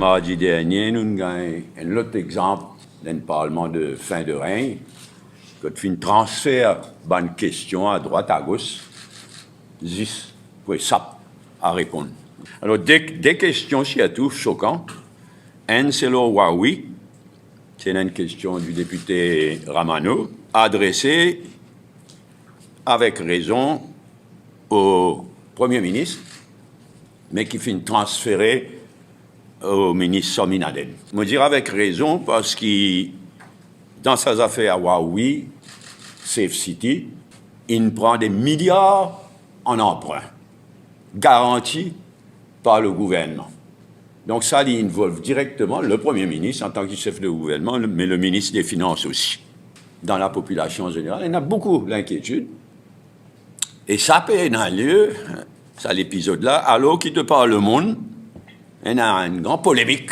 Mardi dernier, nous avons un autre exemple d'un parlement de fin de règne, quand on transfert bonne question à droite, à gauche, juste pour ça à répondre. Alors, des questions, s'il y a tout choquant. Un, c'est le Huawei. C'est une question du député Ramano, adressée avec raison au Premier ministre, mais qui finit transférée au ministre Sominaden. Je me dire avec raison parce que dans ses affaires Huawei, Safe City, il prend des milliards en emprunt, garantis par le gouvernement. Donc ça, il involve directement le Premier ministre en tant que chef de gouvernement, mais le ministre des Finances aussi. Dans la population générale, il y a beaucoup d'inquiétudes. Et ça peut avoir lieu, ça l'épisode-là, alors qu'il te parle le monde, il y a une grande polémique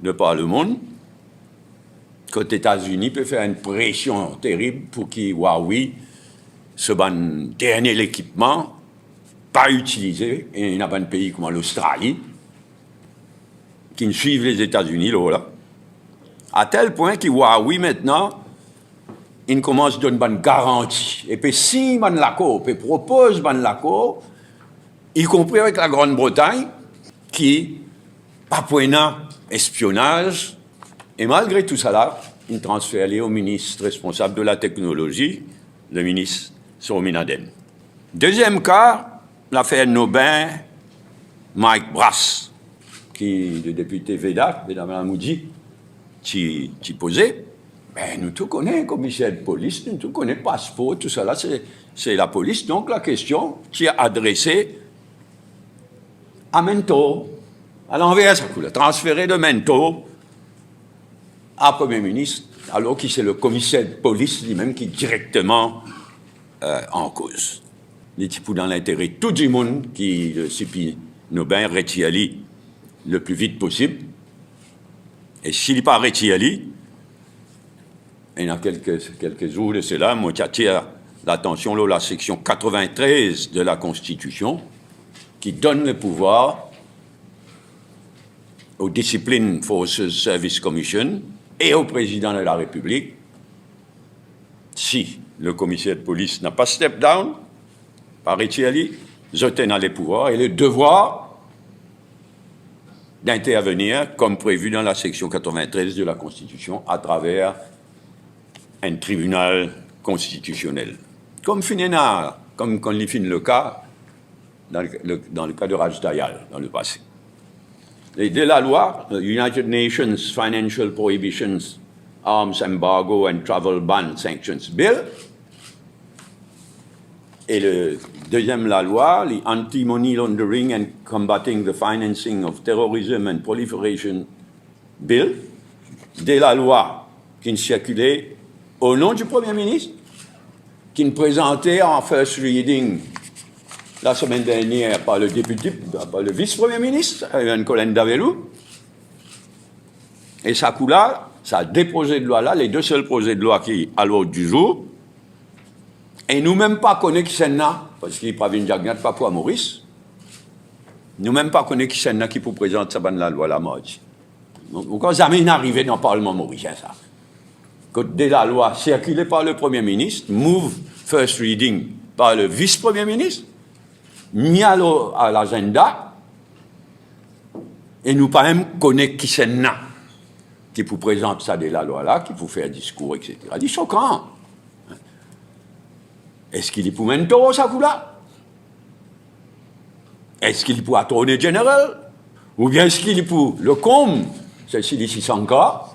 de par le monde, que les États-Unis peuvent faire une pression terrible pour que Huawei, ce dernier équipement, pas utilisé, et il y a un pays comme l'Australie, qui ne suivent les États-Unis, là, à tel point que Huawei, maintenant, il commence à donner une bonne garantie. Et puis, si man l'accord, puis propose l'accord, y compris avec la Grande-Bretagne, qui, pas point espionnage, et malgré tout ça là, il transfère au ministre responsable de la technologie, le ministre Sominaden. Deuxième cas, l'affaire Nobin, Mike Brass, qui le député Vedat, Mamoudi, qui posait. Ben, nous tout connaissons, commissaire de police, nous tout connaissons passeport, tout ça là, c'est la police. Donc la question qui est adressée à Mento, à l'envers, ça coule, transféré de Mento à Premier ministre, alors que c'est le commissaire de police lui-même qui est directement en cause. Les types dans l'intérêt de tout le monde qui, si Nobin retire le plus vite possible. Et s'il n'est pas retiré, il y a quelques jours de cela, moi j'attire l'attention à la section 93 de la Constitution qui donne le pouvoir au Discipline Forces Service Commission et au président de la République, si le commissaire de police n'a pas step down, pas retiré, je tiens les pouvoirs et le devoir d'intervenir, comme prévu dans la section 93 de la Constitution, à travers un tribunal constitutionnel. Comme quand il finit le cas, dans le cas de Rajdayal, dans le passé. Et de la loi, the United Nations Financial Prohibitions, Arms Embargo and Travel Ban Sanctions Bill, et le deuxième, la loi, the Anti-Money Laundering and Combating the Financing of Terrorism and Proliferation Bill, de la loi qui circulait au nom du Premier ministre, qui nous présentait en first reading la semaine dernière par le député, par le vice-premier ministre, Evan Colin Davelou. Et ça coula, ça déposé de loi-là, les deux seuls projets de loi qui à l'ordre du jour. Et nous-mêmes pas connaissons qui c'est là, parce qu'il n'y a pas une jagnat, pas pour Maurice. Nous-mêmes pas connaissons qui c'est là qui pour présenter la loi la mardi. Donc, quand jamais arrivé dans le Parlement mauricien, ça. Quand dès la loi circulée par le Premier ministre, move first reading par le vice-premier ministre, mis à l'agenda, et nous pas même connaissons qui c'est là qui pour présenter ça de la loi là, qui pour faire discours, etc. C'est choquant. Est-ce qu'il est pour Mento, ça là? Est-ce qu'il est pour Attorney General? Ou bien est-ce qu'il est pour le COM, c'est Sidi Sanka?